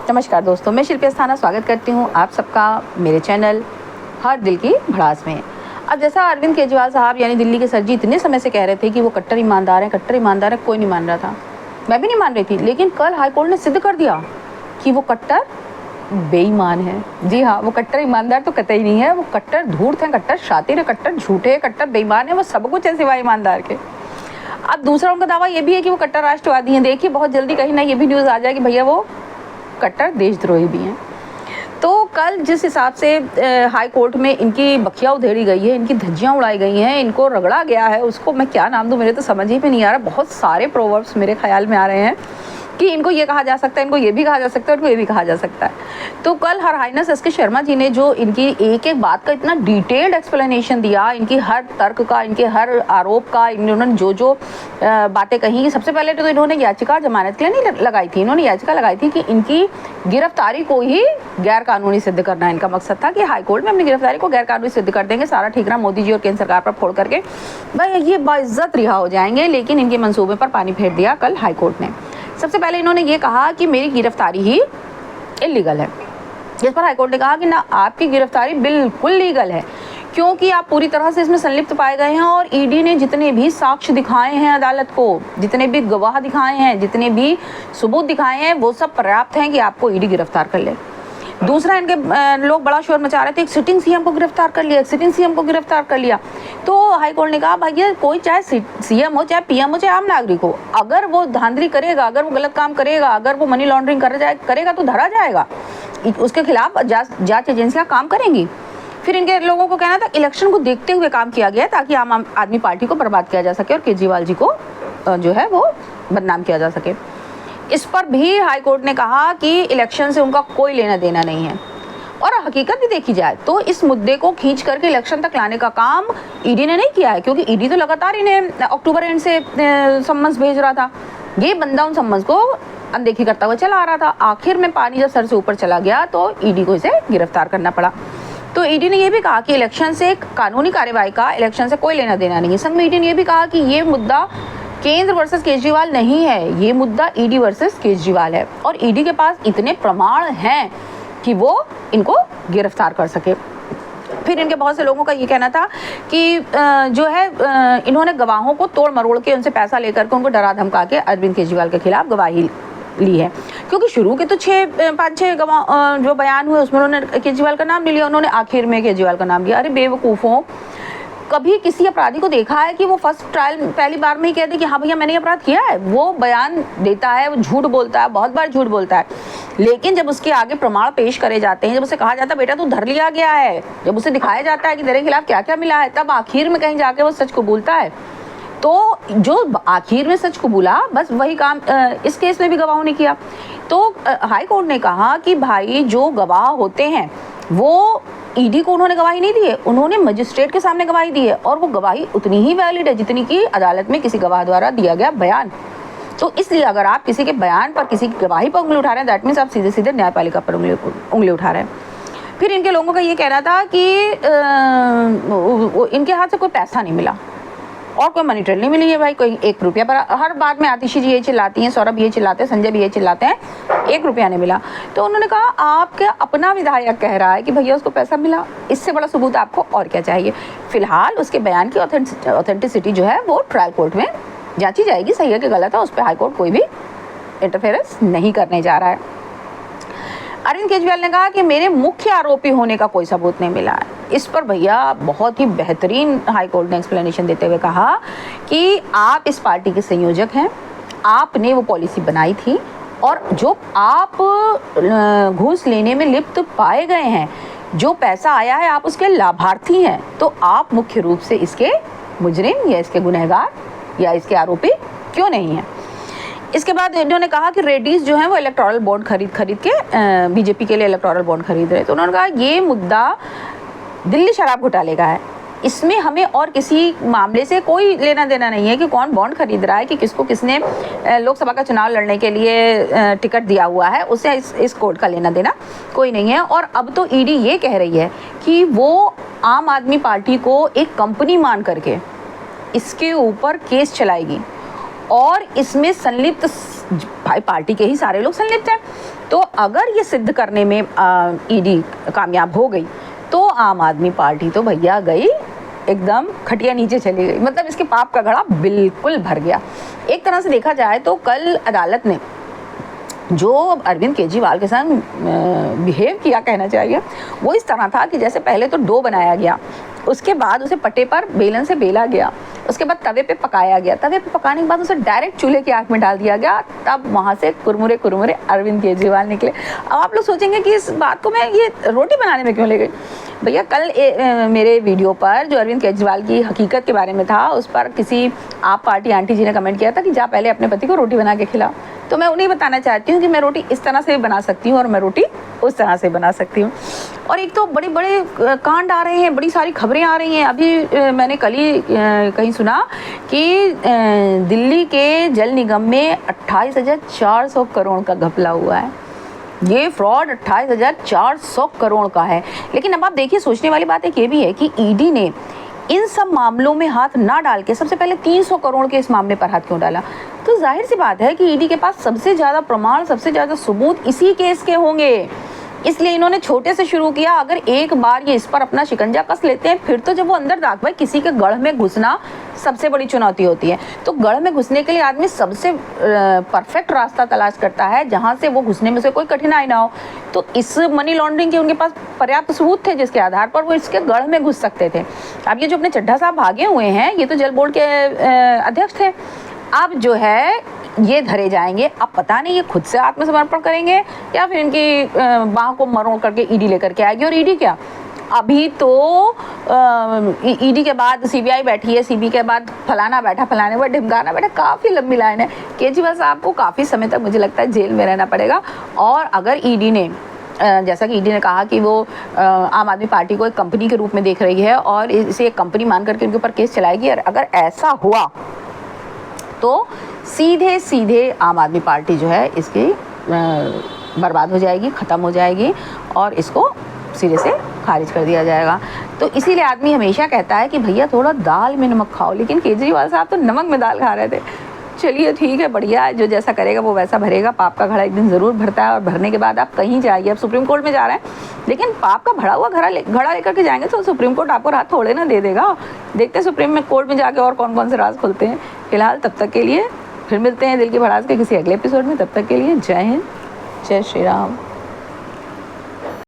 नमस्कार दोस्तों, मैं शिल्पी अस्थाना स्वागत करती हूँ आप सबका मेरे चैनल हर दिल की भड़ास में। अब जैसा अरविंद केजरीवाल साहब यानी दिल्ली के सर जी इतने समय से कह रहे थे कि वो कट्टर ईमानदार हैं, कोई नहीं मान रहा था, मैं भी नहीं मान रही थी, लेकिन कल हाईकोर्ट ने सिद्ध कर दिया कि वो कट्टर बेईमान है। जी हाँ, वो कट्टर ईमानदार तो कतई नहीं है, वो कट्टर धूर्त है, कट्टर शातिर है, कट्टर झूठे है, कट्टर बेईमान है, वो सब कुछ है सिवाय ईमानदार के। अब दूसरा उनका दावा ये भी है कि वो कट्टर राष्ट्रवादी हैं। देखिए बहुत जल्दी कहीं ना ये भी न्यूज़ आ जाए कि भैया वो कट्टर देशद्रोही भी हैं। तो कल जिस हिसाब से हाई कोर्ट में इनकी बखिया उधेड़ी गई है, इनकी धज्जियां उड़ाई गई हैं, इनको रगड़ा गया है, उसको मैं क्या नाम दूं, मेरे तो समझ ही में नहीं आ रहा। बहुत सारे प्रोवर्ब्स मेरे ख्याल में आ रहे हैं कि इनको ये कहा जा सकता है, इनको ये भी कहा जा सकता है, इनको ये भी कहा जा सकता है। तो कल हर हाइनेस एस के शर्मा जी ने जो इनकी एक एक बात का इतना डिटेल्ड एक्सप्लेनेशन दिया, इनकी हर तर्क का, इनके हर आरोप का, इन्होंने जो जो बातें कही। सबसे पहले तो इन्होंने याचिका जमानत के लिए नहीं लगाई थी, इन्होंने याचिका लगाई थी कि इनकी गिरफ्तारी को ही गैर कानूनी सिद्ध करना इनका मकसद था कि हाईकोर्ट में अपनी गिरफ्तारी को गैर कानूनी सिद्ध कर देंगे, सारा ठीकरा मोदी जी और केंद्र सरकार पर फोड़ करके भाई ये बाइज्जत रिहा हो जाएंगे। लेकिन इनके मंसूबे पर पानी फेर दिया कल हाईकोर्ट ने। सबसे पहले इन्होंने ये कहा कि मेरी गिरफ्तारी ही इल्लीगल है, जिस पर हाईकोर्ट ने कहा कि ना, आपकी गिरफ्तारी बिल्कुल लीगल है क्योंकि आप पूरी तरह से इसमें संलिप्त पाए गए हैं और ईडी ने जितने भी साक्ष्य दिखाए हैं अदालत को, जितने भी गवाह दिखाए हैं, जितने भी सबूत दिखाए हैं, वो सब पर्याप्त हैं कि आपको ईडी गिरफ्तार कर ले। दूसरा, इनके लोग बड़ा शोर मचा रहे थे, एक सिटिंग सीएम को गिरफ्तार कर लिया, एक सिटिंग सीएम को गिरफ्तार कर लिया। तो हाईकोर्ट ने कहा भैया कोई चाहे सीएम हो, चाहे पीएम हो, चाहे आम नागरिक हो, अगर वो धांधली करेगा, अगर वो गलत काम करेगा, अगर वो मनी लॉन्ड्रिंग करेगा तो धरा जाएगा, उसके खिलाफ जांच एजेंसियां काम करेंगी। फिर इनके लोगों को कहना था इलेक्शन को देखते हुए काम किया गया ताकि आम आदमी पार्टी को बर्बाद किया जा सके और केजरीवाल जी को जो है वो बदनाम किया जा सके। इस पर भी हाईकोर्ट ने कहा कि इलेक्शन से उनका कोई लेना देना नहीं है। और हकीकत भी देखी जाए तो इस मुद्दे को खींच करके इलेक्शन तक लाने का काम ईडी ने नहीं किया है, क्योंकि ईडी तो लगातार इन्हें अक्टूबर एंड से सम्मन्स भेज रहा था। ये बंदा उन सम्मन्स को अनदेखी करता हुआ चला आ रहा था। आखिर में पानी जब सर से ऊपर चला गया तो ईडी को इसे गिरफ्तार करना पड़ा। तो ईडी ने यह भी कहा कि इलेक्शन से कानूनी कार्यवाही का इलेक्शन से कोई लेना देना नहीं है। संग में ईडी ने यह भी कहा कि ये मुद्दा केंद्र वर्सेस केजरीवाल नहीं है, ये मुद्दा ईडी वर्सेस केजरीवाल है और ईडी के पास इतने प्रमाण हैं कि वो इनको गिरफ्तार कर सके। फिर इनके बहुत से लोगों का ये कहना था कि जो है इन्होंने गवाहों को तोड़ मरोड़ के उनसे पैसा लेकर के उनको डरा धमका के अरविंद केजरीवाल के खिलाफ गवाही ली है, क्योंकि शुरू के तो 5-6 गवाह जो बयान हुए उसमें उन्होंने केजरीवाल का नाम नहीं लिया, उन्होंने आखिर में केजरीवाल का नाम लिया। अरे बेवकूफ़ों, कभी किसी अपराधी को देखा है कि वो फर्स्ट ट्रायल पहली बार में ही कह दे कि हाँ भैया मैंने अपराध किया है? वो बयान देता है, वो झूठ बोलता है, बहुत बार झूठ बोलता है, लेकिन जब उसके आगे प्रमाण पेश करे जाते हैं, जब उसे कहा जाता है बेटा तू धर लिया गया है, जब उसे दिखाया जाता है कि तेरे खिलाफ क्या क्या मिला है, तब आखिर में कहीं जाके वो सच कबूलता है। तो जो आखिर में सच कबूला, बस वही काम इस केस में भी गवाहों ने किया। तो हाई कोर्ट ने कहा कि भाई जो गवाह होते हैं वो ईडी को उन्होंने गवाही नहीं दी है, उन्होंने मजिस्ट्रेट के सामने गवाही दी है और वो गवाही उतनी ही वैलिड है जितनी कि अदालत में किसी गवाह द्वारा दिया गया बयान। तो इसलिए अगर आप किसी के बयान पर, किसी की गवाही पर उंगली उठा रहे हैं, दैट मीन्स आप सीधे सीधे न्यायपालिका पर उंगली उठा रहे हैं। फिर इनके लोगों का ये कहना था कि इनके हाथ से कोई पैसा नहीं मिला और कोई मनी ट्रेल नहीं मिली है। भाई कोई 1 रुपया पर, हर बात में आतिशी जी ये चिल्लाती हैं, सौरभ ये चिल्लाते हैं, संजय भी ये चिल्लाते हैं, 1 रुपया नहीं मिला। तो उन्होंने कहा आपका अपना विधायक कह रहा है कि भैया उसको पैसा मिला, इससे बड़ा सबूत आपको और क्या चाहिए? फिलहाल उसके बयान की ऑथेंटिसिटी जो है वो ट्रायल कोर्ट में जांची जाएगी, सही है कि गलत है, उस पर हाईकोर्ट कोई भी इंटरफेरेंस नहीं करने जा रहा है। अरविंद केजरीवाल ने कहा कि मेरे मुख्य आरोपी होने का कोई सबूत नहीं मिला है। इस पर भैया बहुत ही बेहतरीन हाईकोर्ट ने एक्सप्लेनेशन देते हुए कहा कि आप इस पार्टी के संयोजक हैं, आपने वो पॉलिसी बनाई थी और जो आप घूस लेने में लिप्त पाए गए हैं, जो पैसा आया है आप उसके लाभार्थी हैं, तो आप मुख्य रूप से इसके मुजरिम या इसके गुनहगार या इसके आरोपी क्यों नहीं हैं? इसके बाद इन्होंने कहा कि रेड्डीज जो हैं वो इलेक्टोरल बॉन्ड खरीद के बीजेपी के लिए इलेक्टोरल बॉन्ड खरीद रहे। तो उन्होंने कहा ये मुद्दा दिल्ली शराब घोटाले का है, इसमें हमें और किसी मामले से कोई लेना देना नहीं है कि कौन बॉन्ड खरीद रहा है, कि किसको किसने लोकसभा का चुनाव लड़ने के लिए टिकट दिया हुआ है, उससे इस कोर्ट का लेना देना कोई नहीं है। और अब तो ईडी ये कह रही है कि वो आम आदमी पार्टी को एक कंपनी मान करके इसके ऊपर केस चलाएगी और इसमें संलिप्त भाई पार्टी के ही सारे लोग संलिप्त हैं। तो अगर ये सिद्ध करने में ईडी कामयाब हो गई तो आम आदमी पार्टी तो भैया गई एकदम खटिया नीचे चली गई, मतलब इसके पाप का घड़ा बिल्कुल भर गया। एक तरह से देखा जाए तो कल अदालत ने जो अरविंद केजरीवाल के साथ बिहेव किया, कहना चाहिए, वो इस तरह था कि जैसे पहले तो डो बनाया गया, उसके बाद उसे पट्टे पर बेलन से बेला गया, उसके बाद तवे पे पकाया गया, तवे पे पकाने के बाद उसे डायरेक्ट चूल्हे की आग में डाल दिया गया, तब वहाँ से कुरमुरे कुरमुरे अरविंद केजरीवाल निकले। अब आप लोग सोचेंगे कि इस बात को मैं ये रोटी बनाने में क्यों ले गई। भैया कल मेरे वीडियो पर जो अरविंद केजरीवाल की हकीकत के बारे में था, उस पर किसी आप पार्टी आंटी जी ने कमेंट किया था कि जा पहले अपने पति को रोटी बना के खिलाओ। तो मैं उन्हें बताना चाहती हूँ कि मैं रोटी इस तरह से बना सकती हूँ और मैं रोटी उस तरह से बना सकती हूँ। और एक तो बड़े बड़े कांड आ रहे हैं, बड़ी सारी खबरें आ रही हैं। अभी मैंने कल ही कहीं सुना कि दिल्ली के जल निगम में 28,400 करोड़ का घपला हुआ है। ये फ्रॉड 28,400 करोड़ का है। लेकिन अब आप देखिए, सोचने वाली बात एक ये भी है कि ईडी ने इन सब मामलों में हाथ ना डाल के सबसे पहले 300 करोड़ के इस मामले पर हाथ क्यों डाला। तो जाहिर सी बात है कि ईडी के पास सबसे ज़्यादा प्रमाण, सबसे ज़्यादा सबूत इसी केस के होंगे, इसलिए इन्होंने छोटे से शुरू किया। अगर एक बार ये इस पर अपना शिकंजा कस लेते हैं, फिर तो जब वो अंदर दाग, भाई किसी के गढ़ में घुसना सबसे बड़ी चुनौती होती है, तो गढ़ में घुसने के लिए आदमी सबसे परफेक्ट रास्ता तलाश करता है जहाँ से वो घुसने में से कोई कठिनाई ना हो। तो इस मनी लॉन्ड्रिंग के उनके पास पर्याप्त सबूत थे जिसके आधार पर वो इसके गढ़ में घुस सकते थे। अब ये जो अपने चड्ढा साहब भागे हुए हैं, ये तो जल बोर्ड के अध्यक्ष थे, अब जो है ये धरे जाएंगे। अब पता नहीं ये खुद से आत्मसमर्पण करेंगे या फिर इनकी बाह को मरोड़ करके ईडी लेकर के आएगी। और ईडी क्या, अभी तो ईडी के बाद सीबीआई बैठी है, सीबी के बाद फलाना बैठा, फलाने पर ढिमकाना बैठा, काफ़ी लंबी लाइन है। केजरीवाल साहब को काफ़ी समय तक मुझे लगता है जेल में रहना पड़ेगा। और अगर ईडी ने जैसा कि ईडी ने कहा कि वो आम आदमी पार्टी को एक कंपनी के रूप में देख रही है और इसे एक कंपनी मान करके उनके ऊपर केस चलाएगी, और अगर ऐसा हुआ तो सीधे सीधे आम आदमी पार्टी जो है इसकी बर्बाद हो जाएगी, ख़त्म हो जाएगी और इसको सिरे से खारिज कर दिया जाएगा। तो इसीलिए आदमी हमेशा कहता है कि भैया थोड़ा दाल में नमक खाओ, लेकिन केजरीवाल साहब तो नमक में दाल खा रहे थे। चलिए ठीक है, बढ़िया है, जो जैसा करेगा वो वैसा भरेगा। पाप का घड़ा एक दिन ज़रूर भरता है, और भरने के बाद आप कहीं जाइए, अब सुप्रीम कोर्ट में जा रहे हैं, लेकिन पाप का भरा हुआ घड़ा लेकर के जाएंगे तो सुप्रीम कोर्ट आपको राहत थोड़े ना दे देगा। देखते हैं सुप्रीम कोर्ट में जाके और कौन कौन से राज खुलते हैं। फिलहाल तब तक के लिए फिर मिलते हैं दिल की भड़ास के किसी अगले एपिसोड में। तब तक के लिए जय हिंद, जय श्री राम।